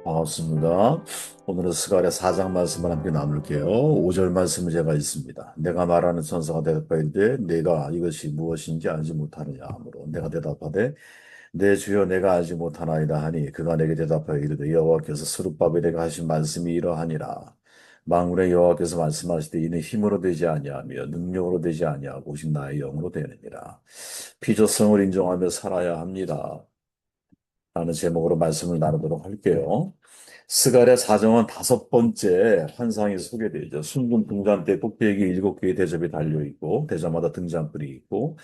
반갑습니다. 오늘은 스가랴 4장 말씀을 함께 나눌게요. 5절 말씀을 제가 있습니다. 내가 말하는 천사가 대답하되 내가 이것이 무엇인지 알지 못하느냐 하므로 내가 대답하되 내 주여 내가 알지 못하나이다 하니 그가 내게 대답하여 이르되 여호와께서 스룹바벨에게 하신 말씀이 이러하니라. 만군의 여호와께서 말씀하시되 이는 힘으로 되지 아니하며 능력으로 되지 아니하고 오직 나의 영으로 되느니라. 피조성을 인정하며 살아야 합니다. 라는 제목으로 말씀을 나누도록 할게요. 스가랴 사정은 다섯 번째 환상이 소개되죠. 순금 등잔대 꼭대기 일곱 개의 대접이 달려 있고 대자마다 등잔불이 있고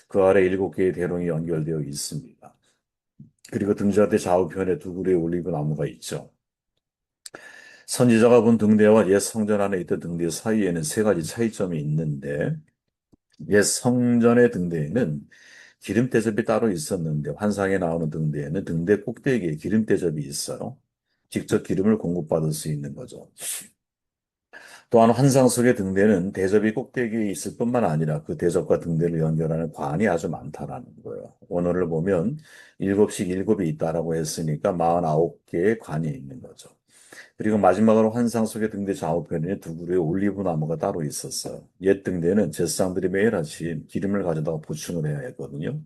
그 아래 일곱 개의 대롱이 연결되어 있습니다. 그리고 등잔대 좌우편에 두 그루의 올리브 나무가 있죠. 선지자가 본 등대와 옛 성전 안에 있던 등대 사이에는 세 가지 차이점이 있는데 옛 성전의 등대에는 기름 대접이 따로 있었는데 환상에 나오는 등대에는 등대 꼭대기에 기름 대접이 있어요. 직접 기름을 공급받을 수 있는 거죠. 또한 환상 속의 등대는 대접이 꼭대기에 있을 뿐만 아니라 그 대접과 등대를 연결하는 관이 아주 많다라는 거예요. 원어를 보면 일곱씩 일곱이 있다라고 했으니까 49개의 관이 있는 거죠. 그리고 마지막으로 환상 속의 등대 좌우편에 두 그루의 올리브 나무가 따로 있었어요. 옛 등대는 제사장들이 매일 아침 기름을 가져다가 보충을 해야 했거든요.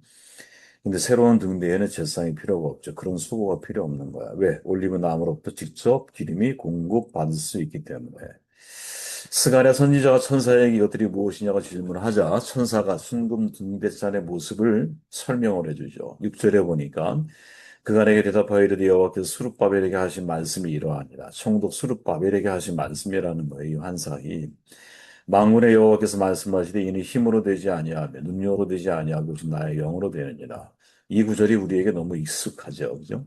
근데 새로운 등대에는 제사장이 필요가 없죠. 그런 수고가 필요 없는 거야. 왜? 올리브 나무로부터 직접 기름이 공급받을 수 있기 때문에. 스가랴 선지자가 천사에게 이것들이 무엇이냐고 질문하자 천사가 순금 등대잔의 모습을 설명을 해주죠. 6절에 보니까 그가 내게 대답하여 이르되 여호와께서 수룹바벨에게 하신 말씀이 이러하니라. 총독 수룹바벨에게 하신 말씀이라는 거예요. 이 환상이. 만군의 여호와께서 말씀하시되 이는 힘으로 되지 아니하며 능력으로 되지 아니하고 오직 나의 영으로 되느니라. 이 구절이 우리에게 너무 익숙하죠. 그죠?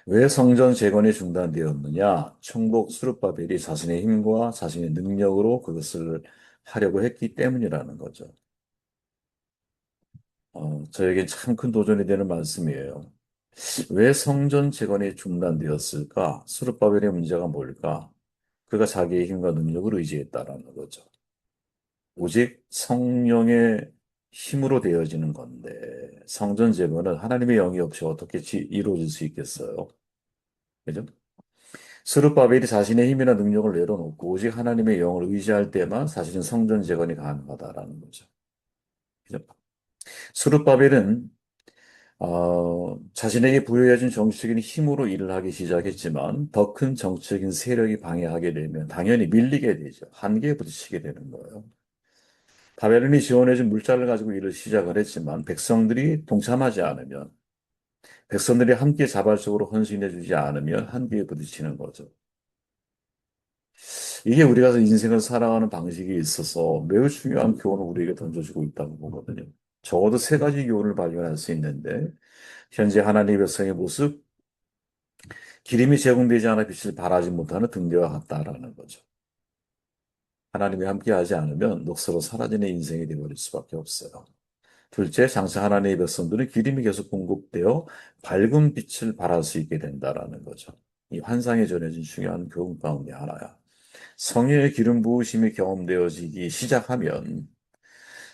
왜 성전 재건이 중단되었느냐? 총독 스룹바벨이 자신의 힘과 자신의 능력으로 그것을 하려고 했기 때문이라는 거죠. 저에게 참 큰 도전이 되는 말씀이에요. 왜 성전 재건이 중단되었을까? 스룹바벨의 문제가 뭘까? 그가 자기의 힘과 능력을 의지했다라는 거죠. 오직 성령의 힘으로 되어지는 건데 성전 재건은 하나님의 영이 없이 어떻게 이루어질 수 있겠어요? 그죠? 스룹바벨이 자신의 힘이나 능력을 내려놓고 오직 하나님의 영을 의지할 때만 사실은 성전 재건이 가능하다라는 거죠. 그죠? 스룹바벨은 자신에게 부여해진 정치적인 힘으로 일을 하기 시작했지만 더 큰 정치적인 세력이 방해하게 되면 당연히 밀리게 되죠. 한계에 부딪히게 되는 거예요. 바벨론이 지원해준 물자를 가지고 일을 시작을 했지만 백성들이 동참하지 않으면 백성들이 함께 자발적으로 헌신해주지 않으면 한계에 부딪히는 거죠. 이게 우리가 인생을 살아가는 방식에 있어서 매우 중요한 교훈을 우리에게 던져주고 있다고 보거든요. 적어도 세 가지 교훈을 발견할 수 있는데 현재 하나님의 백성의 모습, 기름이 제공되지 않아 빛을 발하지 못하는 등대와 같다라는 거죠. 하나님이 함께하지 않으면 녹슬어 사라지는 인생이 되어버릴 수밖에 없어요. 둘째, 장차 하나님의 백성들은 기름이 계속 공급되어 밝은 빛을 발할 수 있게 된다라는 거죠. 이 환상에 전해진 중요한 교훈 가운데 하나야. 성령의 기름 부으심이 경험되어지기 시작하면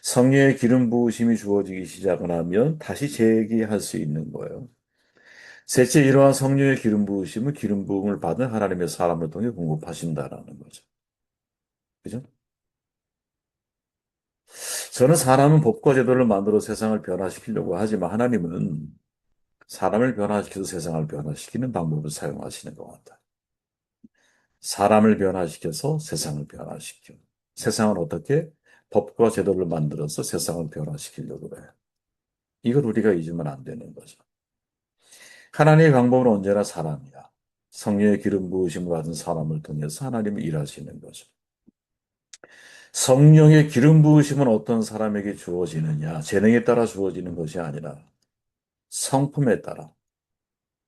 성령의 기름 부으심이 주어지기 시작을 하면 다시 재기할 수 있는 거예요. 셋째, 이러한 성령의 기름 부으심은 기름 부음을 받은 하나님의 사람을 통해 공급하신다라는 거죠. 그죠? 저는 사람은 법과 제도를 만들어 세상을 변화시키려고 하지만 하나님은 사람을 변화시켜서 세상을 변화시키는 방법을 사용하시는 것 같아요. 사람을 변화시켜서 세상을 변화시켜. 세상을 어떻게? 법과 제도를 만들어서 세상을 변화시키려고 그래요. 이걸 우리가 잊으면 안 되는 거죠. 하나님의 방법은 언제나 사람이야. 성령의 기름 부으심을 받은 사람을 통해서 하나님이 일하시는 거죠. 성령의 기름 부으심은 어떤 사람에게 주어지느냐? 재능에 따라 주어지는 것이 아니라 성품에 따라.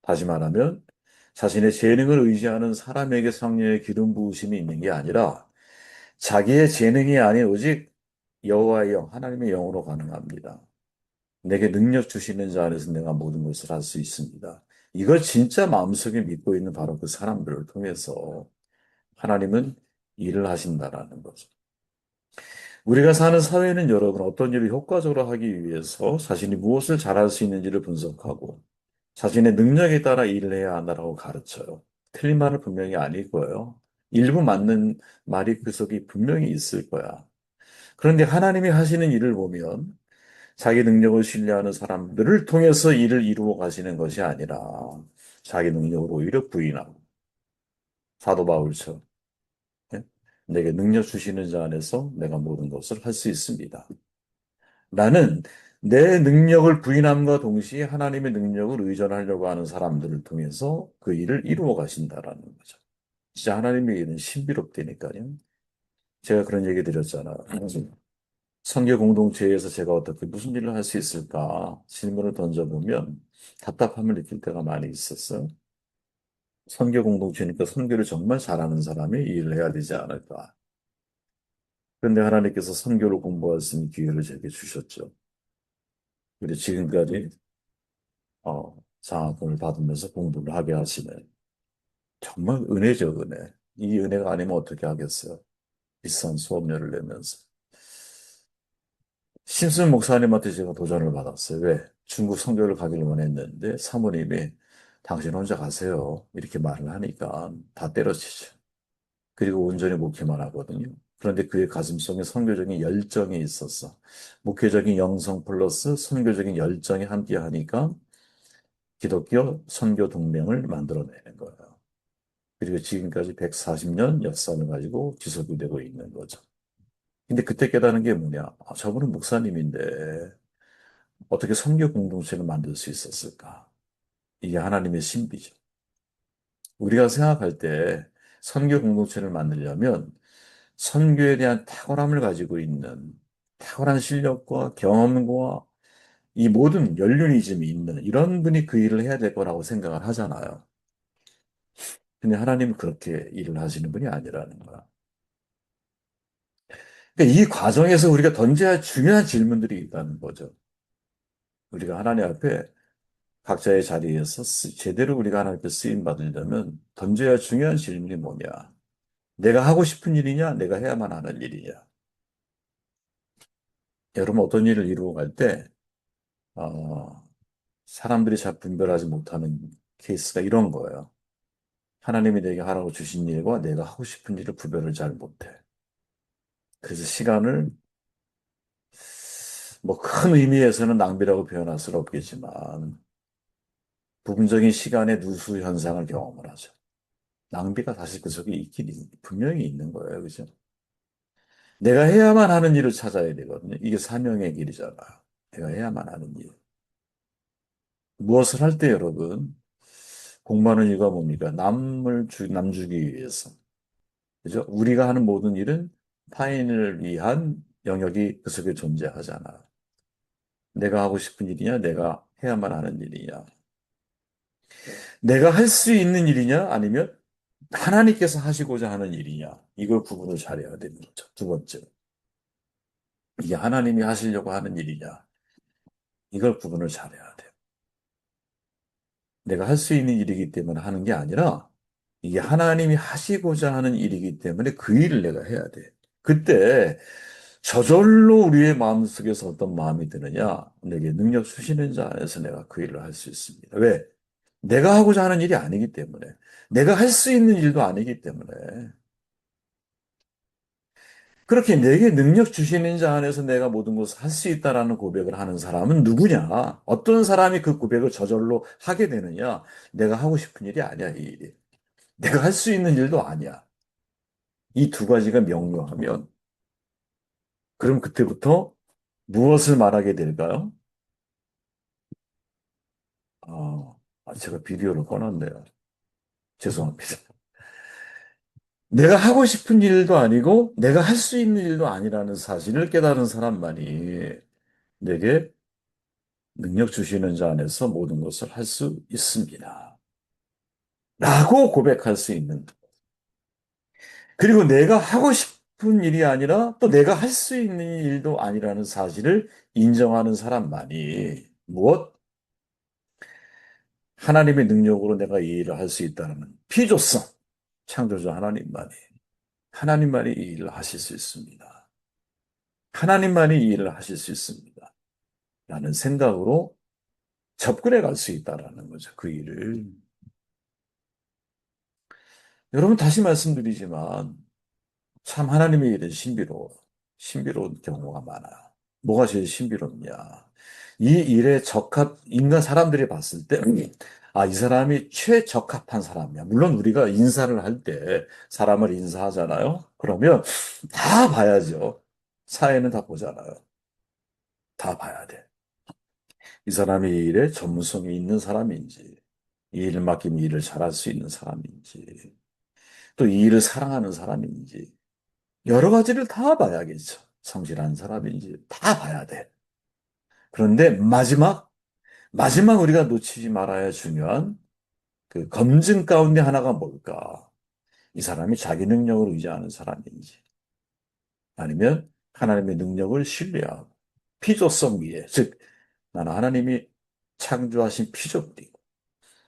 다시 말하면 자신의 재능을 의지하는 사람에게 성령의 기름 부으심이 있는 게 아니라 자기의 재능이 아닌 오직 여호와의 영, 하나님의 영으로 가능합니다. 내게 능력 주시는 자 안에서 내가 모든 것을 할 수 있습니다. 이걸 진짜 마음속에 믿고 있는 바로 그 사람들을 통해서 하나님은 일을 하신다라는 거죠. 우리가 사는 사회는 여러분 어떤 일을 효과적으로 하기 위해서 자신이 무엇을 잘할 수 있는지를 분석하고 자신의 능력에 따라 일을 해야 한다고 가르쳐요. 틀린 말은 분명히 아닐 거예요. 일부 맞는 말이 그 속에 분명히 있을 거야. 그런데 하나님이 하시는 일을 보면 자기 능력을 신뢰하는 사람들을 통해서 일을 이루어 가시는 것이 아니라 자기 능력을 오히려 부인하고 사도 바울처럼 예? 내게 능력 주시는 자 안에서 내가 모든 것을 할 수 있습니다. 나는 내 능력을 부인함과 동시에 하나님의 능력을 의존하려고 하는 사람들을 통해서 그 일을 이루어 가신다라는 거죠. 진짜 하나님의 일은 신비롭다니까요. 제가 그런 얘기 드렸잖아요. 선교 공동체에서 제가 어떻게 무슨 일을 할 수 있을까 질문을 던져보면 답답함을 느낄 때가 많이 있었어요. 선교 공동체니까 선교를 정말 잘하는 사람이 이 일을 해야 되지 않을까. 그런데 하나님께서 선교를 공부할 수 있는 기회를 제게 주셨죠. 그리고 지금까지 장학금을 받으면서 공부를 하게 하시는 정말 은혜죠, 은혜. 이 은혜가 아니면 어떻게 하겠어요? 비싼 수업료를 내면서. 심슨 목사님한테 제가 도전을 받았어요. 왜? 중국 선교를 가기로만 했는데 사모님이 당신 혼자 가세요. 이렇게 말을 하니까 다 때려치죠. 그리고 온전히 목회만 하거든요. 그런데 그의 가슴속에 선교적인 열정이 있었어. 목회적인 영성 플러스 선교적인 열정이 함께 하니까 기독교 선교 동맹을 만들어내는 거예요. 그리고 지금까지 140년 역사를 가지고 지속이 되고 있는 거죠. 근데 그때 깨달은 게 뭐냐? 저분은 목사님인데 어떻게 선교 공동체를 만들 수 있었을까? 이게 하나님의 신비죠. 우리가 생각할 때 선교 공동체를 만들려면 선교에 대한 탁월함을 가지고 있는 탁월한 실력과 경험과 이 모든 연륜이즘이 있는 이런 분이 그 일을 해야 될 거라고 생각을 하잖아요. 근데 하나님은 그렇게 일을 하시는 분이 아니라는 거야. 그러니까 이 과정에서 우리가 던져야 할 중요한 질문들이 있다는 거죠. 우리가 하나님 앞에 각자의 자리에서 제대로 우리가 하나님께 쓰임 받으려면 던져야 할 중요한 질문이 뭐냐? 내가 하고 싶은 일이냐? 내가 해야만 하는 일이냐? 여러분 어떤 일을 이루어 갈 때, 사람들이 잘 분별하지 못하는 케이스가 이런 거예요. 하나님이 내게 하라고 주신 일과 내가 하고 싶은 일을 구별을 잘 못해. 그래서 시간을 뭐 큰 의미에서는 낭비라고 표현할 수는 없겠지만 부분적인 시간의 누수 현상을 경험을 하죠. 낭비가 사실 그 속에 분명히 있는 거예요. 그죠? 내가 해야만 하는 일을 찾아야 되거든요. 이게 사명의 길이잖아. 내가 해야만 하는 일. 무엇을 할 때 여러분, 공부하는 이유가 뭡니까? 남주기 위해서. 그죠? 우리가 하는 모든 일은 타인을 위한 영역이 그 속에 존재하잖아. 내가 하고 싶은 일이냐? 내가 해야만 하는 일이냐? 내가 할 수 있는 일이냐? 아니면 하나님께서 하시고자 하는 일이냐? 이걸 구분을 잘해야 되는 거죠. 두 번째. 이게 하나님이 하시려고 하는 일이냐? 이걸 구분을 잘해야 돼요. 내가 할 수 있는 일이기 때문에 하는 게 아니라 이게 하나님이 하시고자 하는 일이기 때문에 그 일을 내가 해야 돼. 그때 저절로 우리의 마음속에서 어떤 마음이 드느냐? 내게 능력 주시는 자 안에서 내가 그 일을 할 수 있습니다. 왜? 내가 하고자 하는 일이 아니기 때문에. 내가 할 수 있는 일도 아니기 때문에. 그렇게 내게 능력 주시는 자 안에서 내가 모든 것을 할 수 있다라는 고백을 하는 사람은 누구냐? 어떤 사람이 그 고백을 저절로 하게 되느냐? 내가 하고 싶은 일이 아니야, 이 일이. 내가 할 수 있는 일도 아니야. 이 두 가지가 명료하면, 그럼 그때부터 무엇을 말하게 될까요? 제가 비디오를 꺼놨네요. 죄송합니다. 내가 하고 싶은 일도 아니고, 내가 할 수 있는 일도 아니라는 사실을 깨달은 사람만이 내게 능력 주시는 자 안에서 모든 것을 할 수 있습니다. 라고 고백할 수 있는. 그리고 내가 하고 싶은 일이 아니라 또 내가 할 수 있는 일도 아니라는 사실을 인정하는 사람만이 무엇? 하나님의 능력으로 내가 이 일을 할 수 있다는 피조성. 창조주 하나님만이 이 일을 하실 수 있습니다. 하나님만이 이 일을 하실 수 있습니다. 라는 생각으로 접근해 갈 수 있다라는 거죠. 그 일을. 여러분 다시 말씀드리지만 참 하나님의 일은 신비로운 경우가 많아요. 뭐가 제일 신비롭냐? 이 일에 인간 사람들이 봤을 때, 이 사람이 최적합한 사람이야. 물론 우리가 인사를 할 때 사람을 인사하잖아요. 그러면 다 봐야죠. 사회는 다 보잖아요. 다 봐야 돼. 이 사람이 이 일에 전문성이 있는 사람인지, 이 일을 맡기면 일을 잘할 수 있는 사람인지, 또 이 일을 사랑하는 사람인지, 여러 가지를 다 봐야겠죠. 성실한 사람인지 다 봐야 돼. 그런데 마지막 우리가 놓치지 말아야 중요한 그 검증 가운데 하나가 뭘까? 이 사람이 자기 능력을 의지하는 사람인지, 아니면 하나님의 능력을 신뢰하고, 피조성 위에, 즉, 나는 하나님이 창조하신 피조물이고,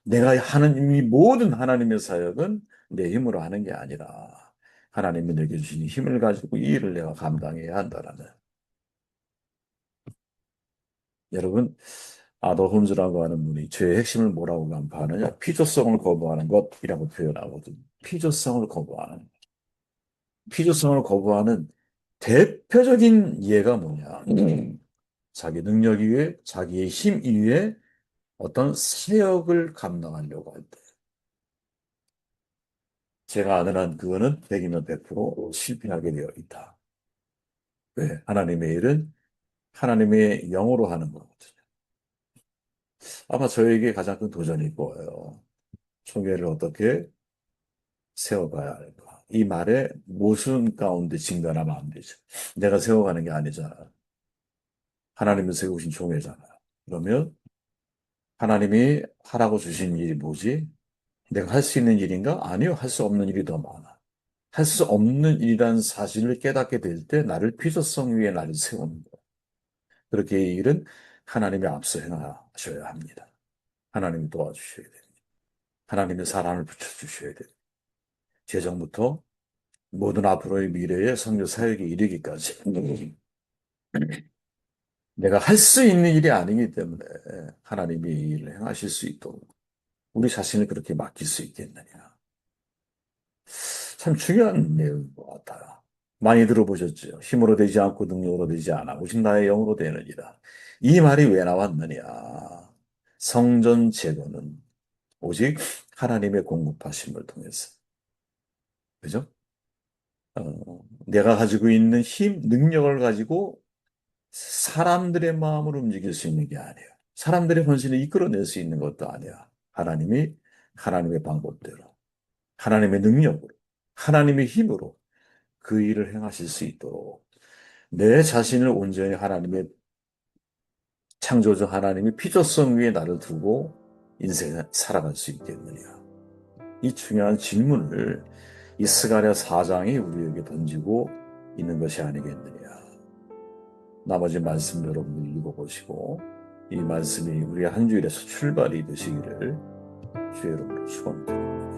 내가 하는 이 모든 하나님의 사역은 내 힘으로 하는 게 아니라, 하나님이 내게 주신 힘을 가지고 이 일을 내가 감당해야 한다라는. 여러분, 아더홈즈라고 하는 분이 죄의 핵심을 뭐라고 간파하느냐? 피조성을 거부하는 것이라고 표현하거든요. 피조성을 거부하는 대표적인 예가 뭐냐? 자기 능력 이외에, 자기의 힘 이외에 어떤 사역을 감당하려고 할 때. 제가 아는 한 그거는 100이면 100% 실패하게 되어 있다. 왜? 하나님의 일은 하나님의 영으로 하는 거거든요. 아마 저에게 가장 큰 도전일 거예요. 총회를 어떻게 세워가야 할까? 이 말에 모순 가운데 진단하면 안 되죠. 내가 세워가는 게 아니잖아. 하나님이 세우신 종회잖아. 그러면 하나님이 하라고 주신 일이 뭐지? 내가 할 수 있는 일인가? 아니요. 할 수 없는 일이 더 많아. 할 수 없는 일이라는 사실을 깨닫게 될 때 나를 피조성 위에 나를 세우는 거야. 그렇게 이 일은 하나님이 앞서 행하셔야 합니다. 하나님이 도와주셔야 됩니다. 하나님의 사랑을 붙여주셔야 됩니다. 재정부터 모든 앞으로의 미래의 선교 사역에 이르기까지 내가 할 수 있는 일이 아니기 때문에 하나님이 이 일을 행하실 수 있도록 우리 자신을 그렇게 맡길 수 있겠느냐. 참 중요한 내용인 것 같아요. 많이 들어보셨죠? 힘으로 되지 않고 능력으로 되지 않아. 오직 나의 영으로 되느니라. 이 말이 왜 나왔느냐. 성전 제도는 오직 하나님의 공급하심을 통해서. 그죠? 내가 가지고 있는 힘, 능력을 가지고 사람들의 마음을 움직일 수 있는 게 아니에요. 사람들의 헌신을 이끌어낼 수 있는 것도 아니야. 하나님이 하나님의 방법대로, 하나님의 능력으로, 하나님의 힘으로 그 일을 행하실 수 있도록 내 자신을 온전히 하나님의 창조주 하나님의 피조성 위에 나를 두고 인생을 살아갈 수 있겠느냐. 이 중요한 질문을 이 스가랴 4장이 우리에게 던지고 있는 것이 아니겠느냐. 나머지 말씀 여러분들 읽어보시고 이 말씀이 우리 한 주일에서 출발이 되시기를 주의 이름으로 축원드립니다.